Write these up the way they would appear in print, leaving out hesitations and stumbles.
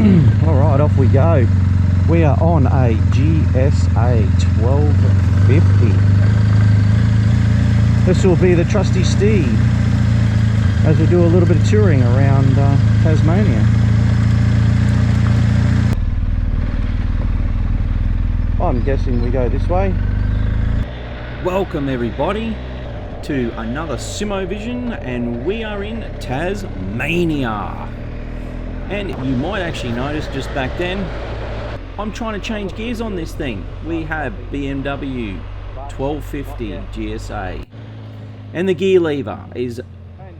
Alright, off we go. We are on a GSA 1250. This will be the trusty steed as we do a little bit of touring around Tasmania. I'm guessing we go this way. Welcome everybody to another Simo Vision, and we are in Tasmania. And you might actually notice just back then, I'm trying to change gears on this thing. We have BMW 1250 GSA, and the gear lever is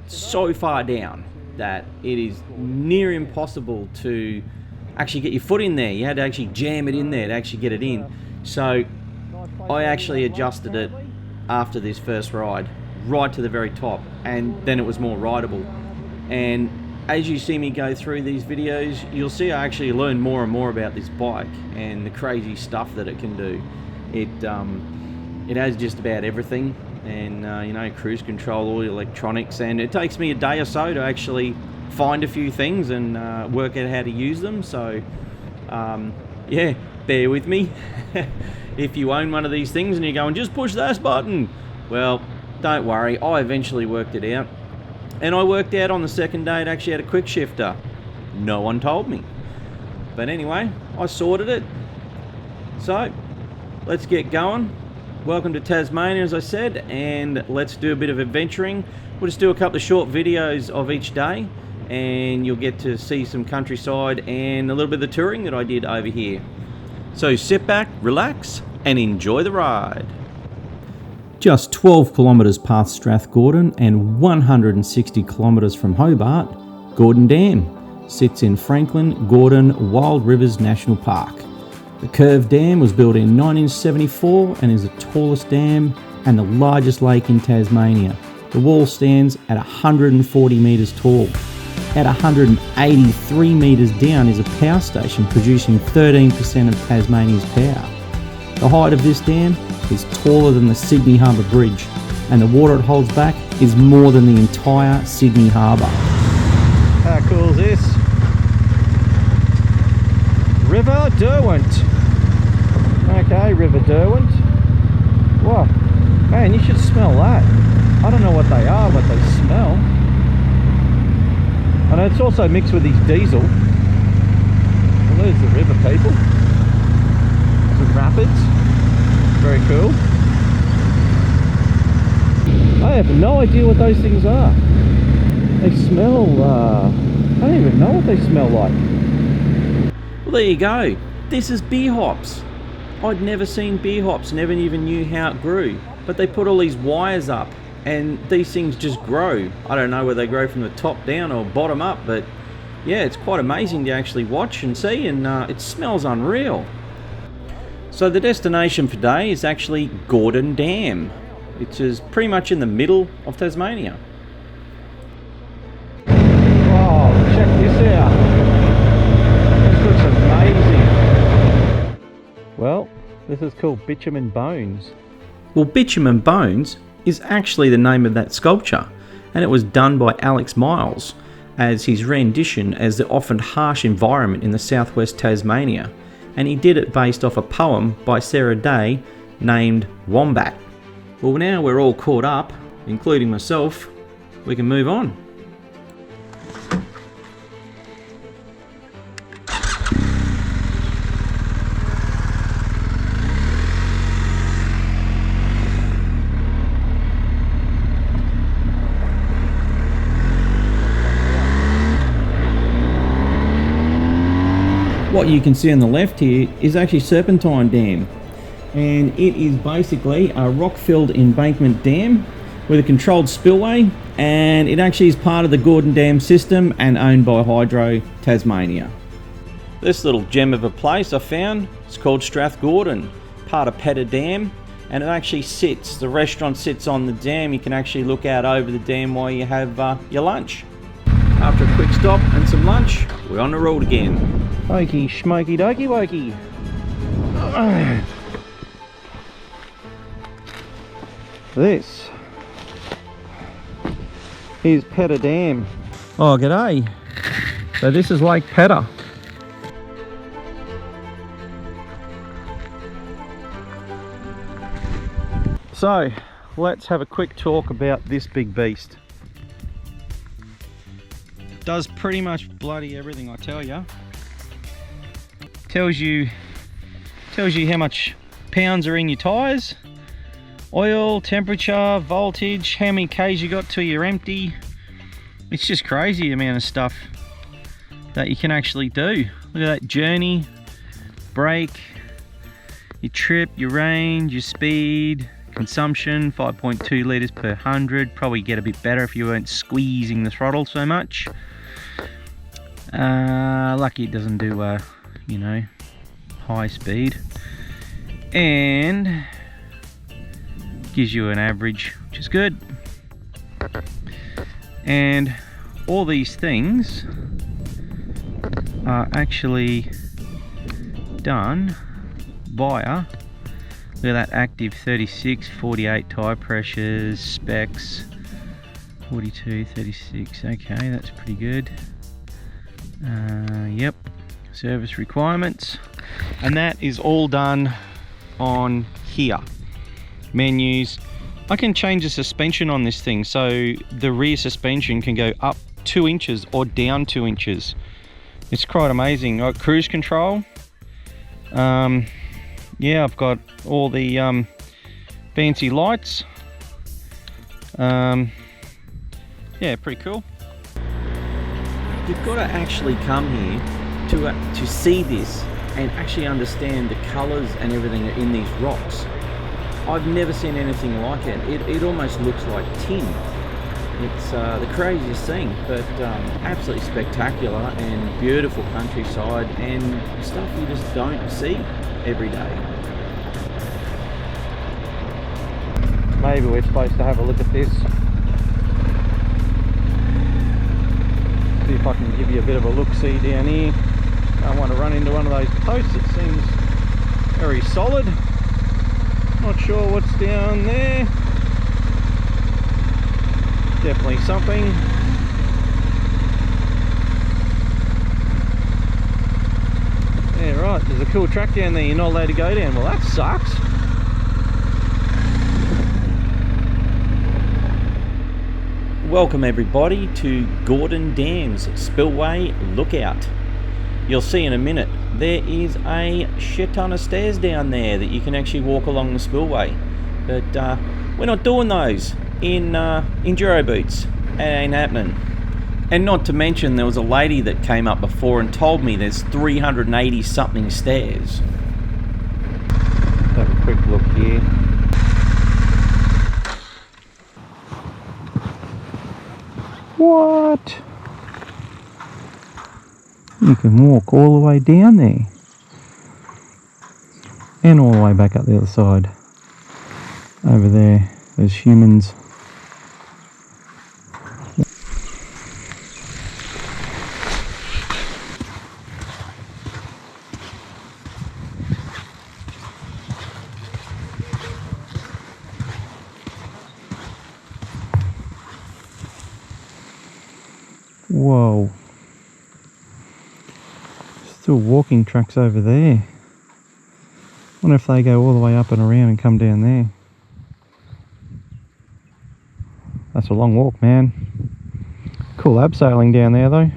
so far down that it is near impossible to actually get your foot in there. You had to actually jam it in there to actually get it in. So I actually adjusted it after this first ride right to the very top, and then it was more rideable. And as you see me go through these videos, you'll see I actually learn more and more about this bike and the crazy stuff that it can do. It has just about everything, and you know, cruise control, all the electronics, and it takes me a day or so to actually find a few things and work out how to use them. So yeah, bear with me. If you own one of these things and you're going, just push that button, well, don't worry, I eventually worked it out. And I worked out on the second day it actually had a quick shifter. No one told me. But anyway, I sorted it. So, let's get going. Welcome to Tasmania, as I said, and let's do a bit of adventuring. We'll just do a couple of short videos of each day, and you'll get to see some countryside and a little bit of the touring that I did over here. So sit back, relax, and enjoy the ride. Just 12 kilometres past Strathgordon and 160 kilometres from Hobart, Gordon Dam sits in Franklin Gordon Wild Rivers National Park. The Curved Dam was built in 1974 and is the tallest dam and the largest lake in Tasmania. The wall stands at 140 metres tall. At 183 metres down is a power station producing 13% of Tasmania's power. The height of this dam is taller than the Sydney Harbour Bridge, and the water it holds back is more than the entire Sydney Harbour. How cool is this? River Derwent. Okay, River Derwent. Whoa, man, you should smell that. I don't know what they are, but they smell. And it's also mixed with these diesel. Well, there's the river, people. Some rapids. Very cool. I have no idea what those things are. They smell, I don't even know what they smell like. Well, there you go. This is beer hops. I'd never seen beer hops, never even knew how it grew. But they put all these wires up, and these things just grow. I don't know whether they grow from the top down or bottom up, but yeah, it's quite amazing to actually watch and see, and it smells unreal. So the destination for today is actually Gordon Dam, which is pretty much in the middle of Tasmania. Oh, check this out. This looks amazing. Well, this is called Bitumen Bones. Well, Bitumen Bones is actually the name of that sculpture, and it was done by Alex Miles as his rendition as the often harsh environment in the southwest Tasmania. And he did it based off a poem by Sarah Day named Wombat. Well, now we're all caught up, including myself, we can move on. What you can see on the left here is actually Serpentine Dam, and it is basically a rock-filled embankment dam with a controlled spillway, and it actually is part of the Gordon Dam system and owned by Hydro Tasmania. This little gem of a place I found, it's called Strathgordon, part of Pedder Dam, and it actually sits, the restaurant sits on the dam. You can actually look out over the dam while you have your lunch. After a quick stop and some lunch, we're on the road again. Okey schmokey dokey wokey. This is Pedder Dam. Oh, g'day. So this is Lake Pedder. So let's have a quick talk about this big beast. Does pretty much bloody everything, I tell you. Tells you how much pounds are in your tyres, oil, temperature, voltage, how many Ks you got till you're empty. It's just crazy the amount of stuff that you can actually do. Look at that journey, brake, your trip, your range, your speed, consumption, 5.2 litres per 100. Probably get a bit better if you weren't squeezing the throttle so much. Lucky it doesn't do, you know, high speed. And gives you an average, which is good. And all these things are actually done via, look at that active 36, 48 tyre pressures, specs, 42, 36, okay, that's pretty good. Yep, service requirements, and that is all done on here. Menus. I can change the suspension on this thing, so the rear suspension can go up 2 inches or down 2 inches. It's quite amazing. Got cruise control. Yeah, I've got all the fancy lights. Yeah, pretty cool. You've got to actually come here to see this and actually understand the colours and everything in these rocks. I've never seen anything like it. It almost looks like tin. It's the craziest thing, but absolutely spectacular and beautiful countryside and stuff you just don't see every day. Maybe we're supposed to have a look at this. See if I can give you a bit of a look-see down here. I want to run into one of those posts. It seems very solid. Not sure what's down there. Definitely something. Yeah, right, there's a cool track down there you're not allowed to go down. Well, that sucks. Welcome everybody to Gordon Dam's Spillway Lookout. You'll see in a minute there is a shit ton of stairs down there that you can actually walk along the spillway, but we're not doing those in enduro boots. It ain't happening. And not to mention there was a lady that came up before and told me there's 380 something stairs. Let's have a quick look here. What? You can walk all the way down there and all the way back up the other side. Over there, there's humans. Whoa. Still walking tracks over there. Wonder if they go all the way up and around and come down there. That's a long walk, man. Cool abseiling down there though.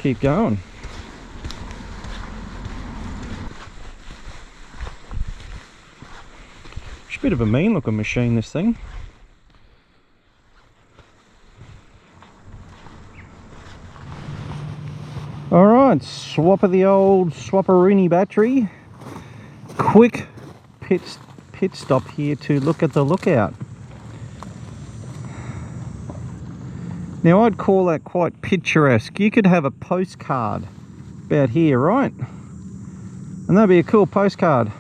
Keep going. It's a bit of a mean looking machine, this thing. Alright, swap of the old swapperoonie battery. Quick pit stop here to look at the lookout. Now I'd call that quite picturesque. You could have a postcard about here, right? And that'd be a cool postcard.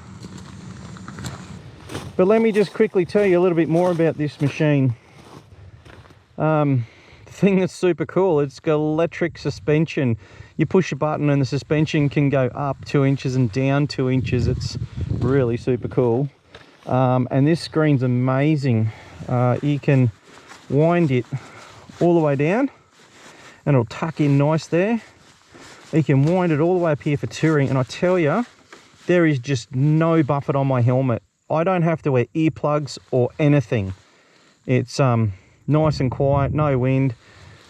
But let me just quickly tell you a little bit more about this machine. The thing that's super cool, it's got electric suspension. You push a button and the suspension can go up 2 inches and down 2 inches. It's really super cool. And this screen's amazing. You can wind it all the way down and it'll tuck in nice there. You can wind it all the way up here for touring, and I tell you, there is just no buffet on my helmet. I don't have to wear earplugs or anything. It's nice and quiet, no wind,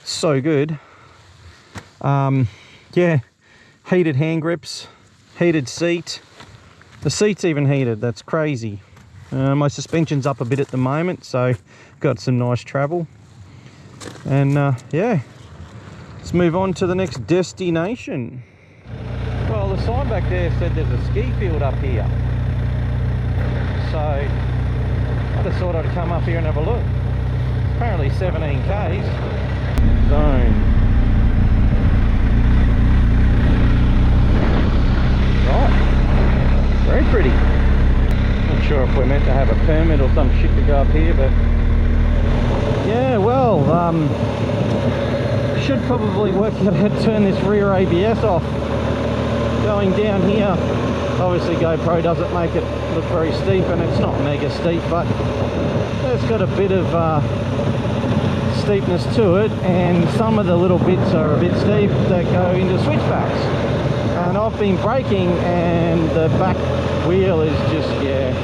so good. Yeah, heated hand grips, heated seat. The seat's even heated, that's crazy. My suspension's up a bit at the moment, so got some nice travel. And yeah, let's move on to the next destination. Well, the sign back there said there's a ski field up here. So I just thought I'd come up here and have a look. Apparently 17 k's. Zone. Right. Very pretty. Not sure if we're meant to have a permit or some shit to go up here, but yeah, well, should probably work out how to turn this rear ABS off. Going down here, obviously GoPro doesn't make it look very steep, and it's not mega steep, but it's got a bit of steepness to it, and some of the little bits are a bit steep that go into switchbacks. And I've been braking, and the back wheel is just, yeah,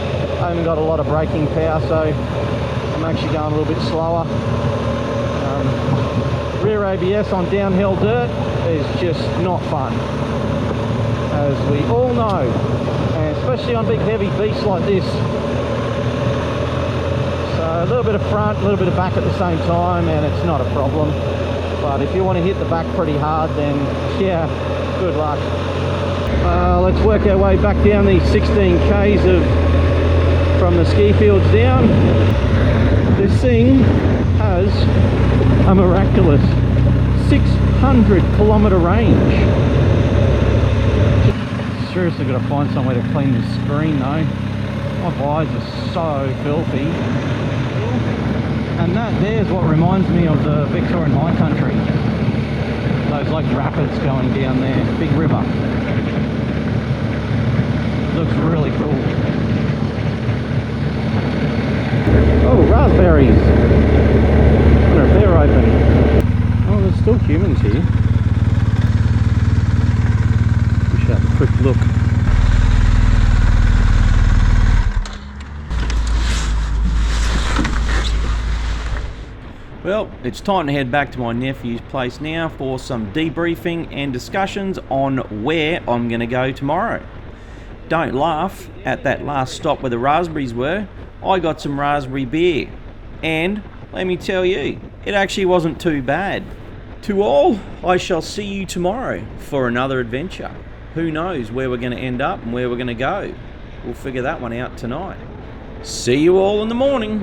I haven't got a lot of braking power, so I'm actually going a little bit slower. Rear ABS on downhill dirt is just not fun, as we all know, and especially on big heavy beasts like this. So a little bit of front, a little bit of back at the same time, and it's not a problem. But if you want to hit the back pretty hard, then yeah, good luck. Let's work our way back down these 16 k's from the ski fields down. This thing has a miraculous 600 kilometre range. Seriously got to find somewhere to clean this screen though. My eyes are so filthy. And that there's what reminds me of the Victorian High Country. Those like rapids going down there, big river. Looks really cool. Oh, raspberries. I wonder if they're open. Oh, there's still humans here. We should have a quick look. Well, it's time to head back to my nephew's place now for some debriefing and discussions on where I'm going to go tomorrow. Don't laugh at that last stop where the raspberries were. I got some raspberry beer, and let me tell you, it actually wasn't too bad. To all, I shall see you tomorrow for another adventure. Who knows where we're going to end up and where we're going to go. We'll figure that one out tonight. See you all in the morning.